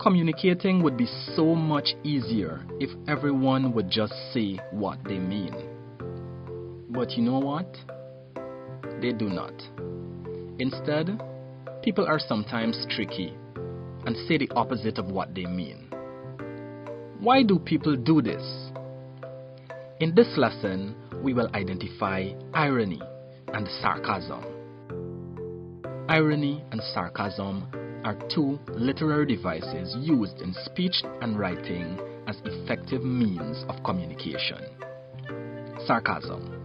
Communicating would be so much easier if everyone would just say what they mean. But you know what? They do not. Instead, people are sometimes tricky and say the opposite of what they mean. Why do people do this? In this lesson, we will identify irony and sarcasm. Irony and sarcasm are two literary devices used in speech and writing as effective means of communication. Sarcasm.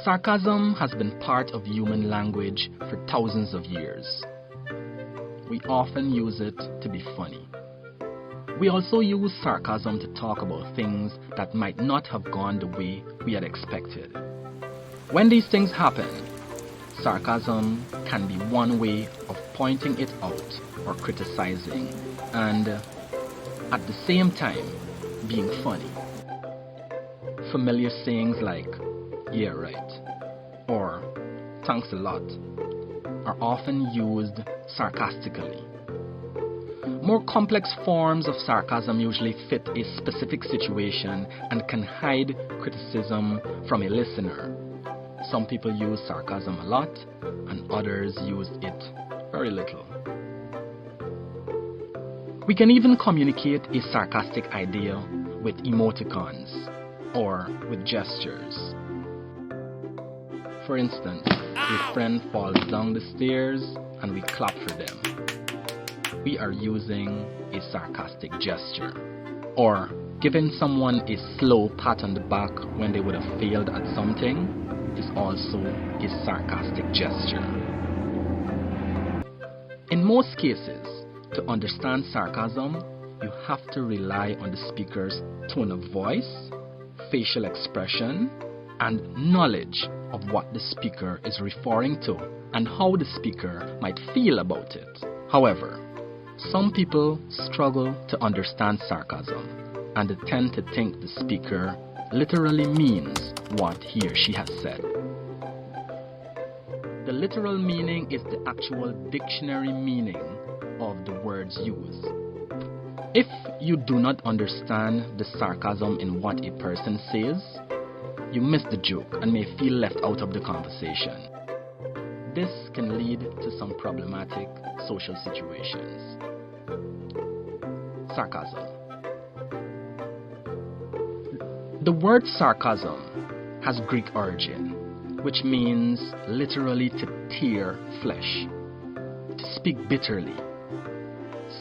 Sarcasm has been part of human language for thousands of years. We often use it to be funny. We also use sarcasm to talk about things that might not have gone the way we had expected. When these things happen, sarcasm can be one way of pointing it out or criticizing and, at the same time, being funny. Familiar sayings like, "Yeah, right," or "thanks a lot," are often used sarcastically. More complex forms of sarcasm usually fit a specific situation and can hide criticism from a listener. Some people use sarcasm a lot, and others use it very little. We can even communicate a sarcastic idea with emoticons or with gestures. For instance, a friend falls down the stairs and we clap for them. We are using a sarcastic gesture. Or giving someone a slow pat on the back when they would have failed at something is also a sarcastic gesture. In most cases, to understand sarcasm, you have to rely on the speaker's tone of voice, facial expression, and knowledge of what the speaker is referring to and how the speaker might feel about it. However, some people struggle to understand sarcasm and they tend to think the speaker literally means what he or she has said. The literal meaning is the actual dictionary meaning of the words used. If you do not understand the sarcasm in what a person says, you miss the joke and may feel left out of the conversation. This can lead to some problematic social situations. Sarcasm. The word sarcasm has Greek origin, which means literally to tear flesh, to speak bitterly.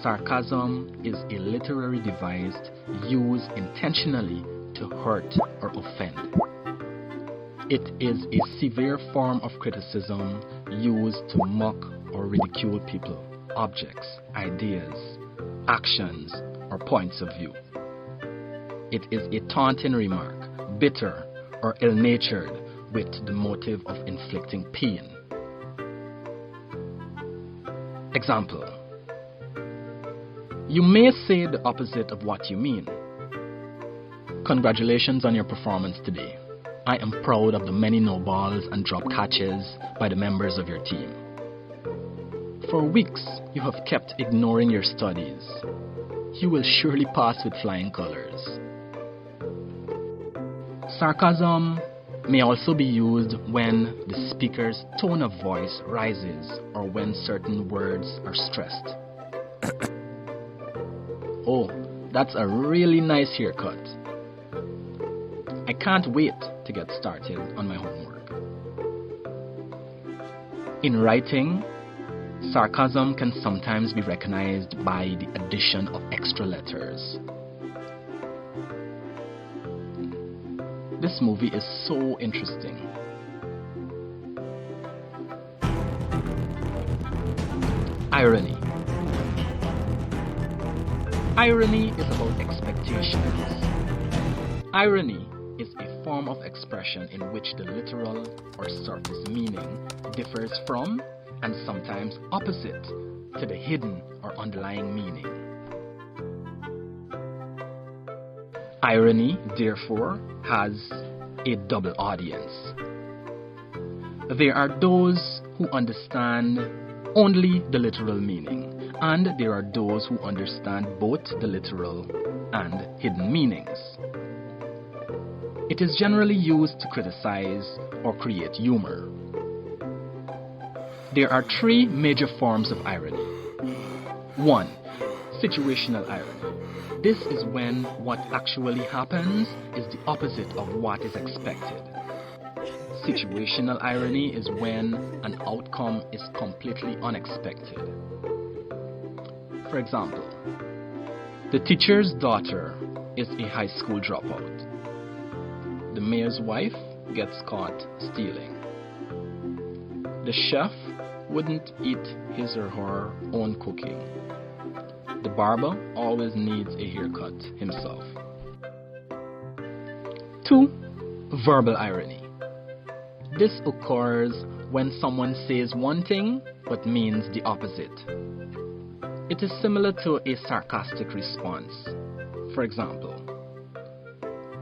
Sarcasm is a literary device used intentionally to hurt or offend. It is a severe form of criticism used to mock or ridicule people, objects, ideas, actions, or points of view. It is a taunting remark, bitter or ill-natured, with the motive of inflicting pain. Example: you may say the opposite of what you mean. Congratulations on your performance today. I am proud of the many no balls and drop catches by the members of your team. For weeks, you have kept ignoring your studies. You will surely pass with flying colors. Sarcasm may also be used when the speaker's tone of voice rises or when certain words are stressed. "Oh, that's a really nice haircut. I can't wait to get started on my homework." In writing, sarcasm can sometimes be recognized by the addition of extra letters. This movie is so interesting. Irony. Irony is about expectations. Irony is a form of expression in which the literal or surface meaning differs from and sometimes opposite to the hidden or underlying meaning. Irony, therefore, has a double audience. There are those who understand only the literal meaning, and there are those who understand both the literal and hidden meanings. It is generally used to criticize or create humor. There are three major forms of irony. 1. Situational irony. This is when what actually happens is the opposite of what is expected. Situational irony is when an outcome is completely unexpected. For example, the teacher's daughter is a high school dropout. The mayor's wife gets caught stealing. The chef wouldn't eat his or her own cooking. The barber always needs a haircut himself. 2. Verbal irony. This occurs when someone says one thing but means the opposite. It is similar to a sarcastic response. For example,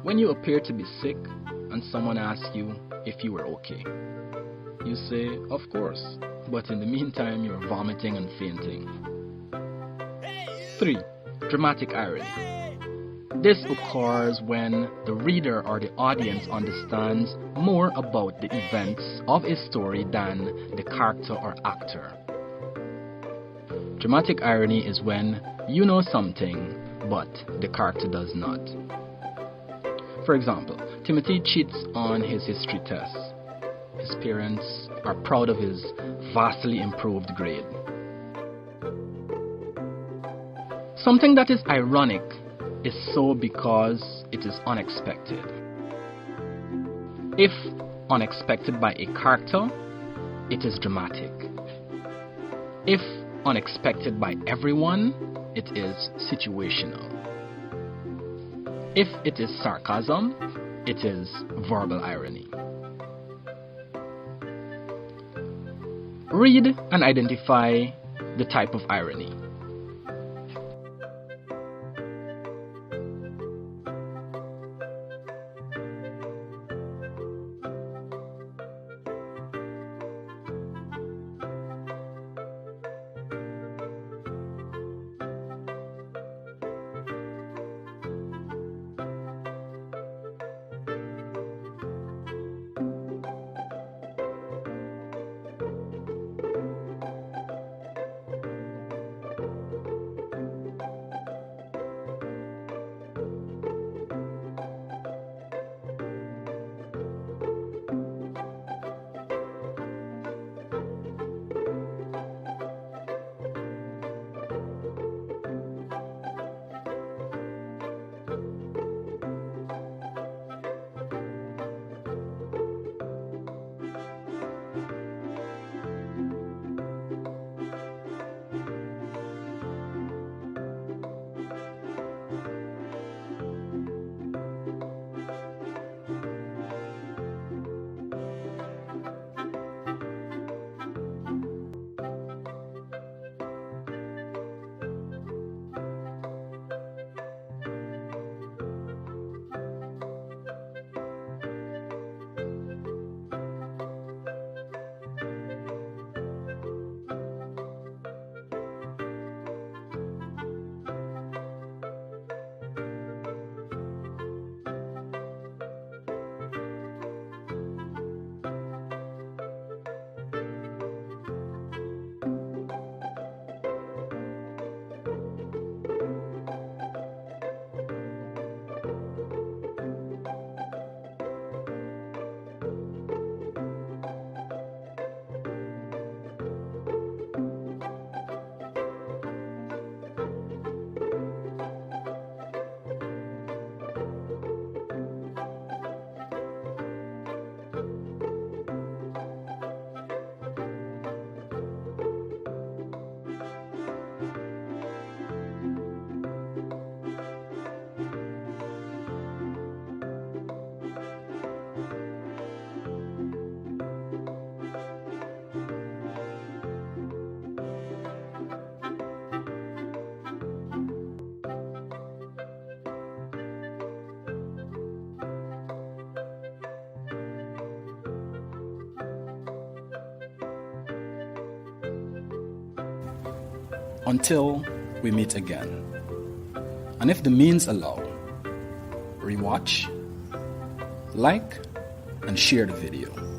when you appear to be sick and someone asks you if you were okay, you say, "Of course," but in the meantime you're vomiting and fainting. 3. Dramatic irony. This occurs when the reader or the audience understands more about the events of a story than the character or actor. Dramatic irony is when you know something, but the character does not. For example, Timothy cheats on his history test. His parents are proud of his vastly improved grade. Something that is ironic is so because it is unexpected. If unexpected by a character, it is dramatic. If unexpected by everyone, it is situational. If it is sarcasm, it is verbal irony. Read and identify the type of irony. Until we meet again. And if the means allow, rewatch, like, and share the video.